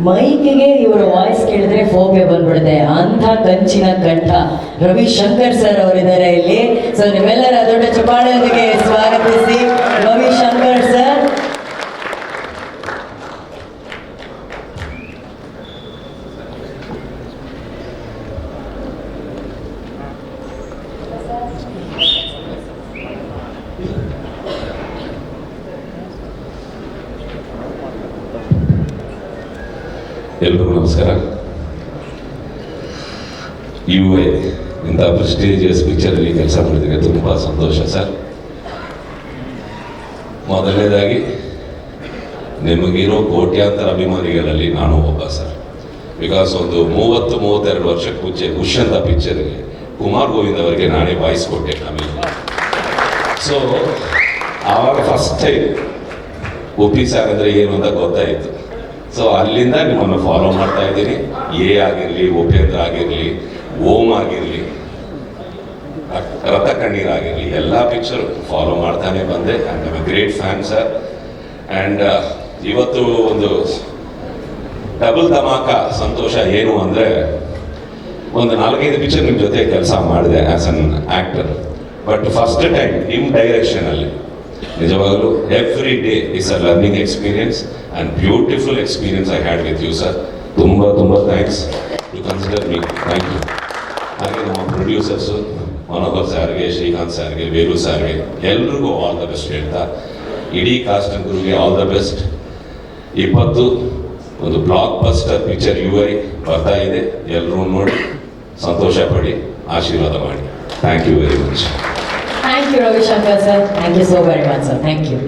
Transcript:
ಮೈಕಿಗೆ ಇವರ ವಾಯ್ಸ್ ಕೇಳಿದ್ರೆ ಫೋಬಿಯಾ ಬಂದ್ಬಿಡುತ್ತೆ. ಅಂಥ ಕಂಚಿನ ಕಂಠ ರವಿಶಂಕರ್ ಸರ್ ಅವರಿದ್ದಾರೆ ಇಲ್ಲಿ. ಸೊ ನಿಮ್ಮೆಲ್ಲರ ದೊಡ್ಡ ಚಪ್ಪಾಳೆಯೊಂದಿಗೆ ಸ್ವಾಗತಿಸಿ ರವಿಶಂಕರ್ ಸರ್. ಎಲ್ರಿಗೂ ನಮಸ್ಕಾರ. UA ಇಂಥ ಪ್ರೆಸ್ಟೀಜಿಯಸ್ ಪಿಕ್ಚರಲ್ಲಿ ಕೆಲಸ ಮಾಡಿದರೆ ತುಂಬ ಸಂತೋಷ ಸರ್. ಮೊದಲನೇದಾಗಿ ನಿಮಗಿರೋ ಕೋಟ್ಯಾಂತರ ಅಭಿಮಾನಿಗಳಲ್ಲಿ ನಾನು ಒಬ್ಬ ಸರ್. ಬಿಕಾಸ್ ಒಂದು 30-32 ವರ್ಷಕ್ಕೆ ಮುಂಚೆ ಉಷ್ ಅಂತ ಪಿಕ್ಚರ್ಗೆ ಕುಮಾರ್ ಗೋವಿಂದ್ ಅವರಿಗೆ ನಾನೇ ವಾಯ್ಸ್ ಕೊಟ್ಟೆ ಆಮೇಲೆ. ಸೊ ಆವಾಗ ಫಸ್ಟ್ ಟೈಮ್ ಒಪ್ಪಿ ಸರ್ ಅಂದರೆ ಏನು ಅಂತ ಗೊತ್ತಾಯಿತು. ಸೊ ಅಲ್ಲಿಂದ ನಿಮ್ಮನ್ನು ಫಾಲೋ ಮಾಡ್ತಾ ಇದ್ದೀನಿ. ಆಗಿರಲಿ, ಉಪೇಂದ್ರ ಆಗಿರಲಿ, ಓಂ ಆಗಿರಲಿ, ರಥ ಕಣ್ಣೀರ್ ಆಗಿರಲಿ, ಎಲ್ಲ ಪಿಕ್ಚರ್ ಫಾಲೋ ಮಾಡ್ತಾನೆ ಬಂದೆ. And I great fan sir. And ಇವತ್ತು ಒಂದು ಡಬಲ್ ಧಮಾಕ ಸಂತೋಷ ಏನು ಅಂದರೆ, ಒಂದು 4-5 ಪಿಕ್ಚರ್ ನಿಮ್ಮ ಜೊತೆ ಕೆಲಸ ಮಾಡಿದೆ as an actor. But first time ನಿಮ್ಮ ಡೈರೆಕ್ಷನಲ್ಲಿ ನಿಜವಾಗಲೂ every day is a learning experience and beautiful experience I had with you sir. ತುಂಬ ತುಂಬ thanks to consider me. Thank you. ಹಾಗೆ ನಮ್ಮ ಪ್ರೊಡ್ಯೂಸರ್ಸು ಮನೋಹರ್ ಸಾರ್ಗೆ, ಶ್ರೀಕಾಂತ್ ಸಾರ್ಗೆ, ವೇಲು ಸಾರ್ಗೆ ಎಲ್ರಿಗೂ ಆಲ್ ದ ಬೆಸ್ಟ್ ಹೇಳ್ತಾ, ಇಡೀ ಕಾಸ್ಟ್ ಅಂಡ್ ಕ್ರೂಗೆ ಆಲ್ ದ ಬೆಸ್ಟ್. 20 ಒಂದು ಬ್ಲಾಕ್ ಬಸ್ಟರ್ ಪಿಕ್ಚರ್ UA ಬರ್ತಾ ಇದೆ. ಎಲ್ಲರೂ ನೋಡಿ ಸಂತೋಷ ಪಡಿ, ಆಶೀರ್ವಾದ ಮಾಡಿ. Thank you very much. Thank you, Ravi Shankar sir. Thank you so very much, sir. Thank you.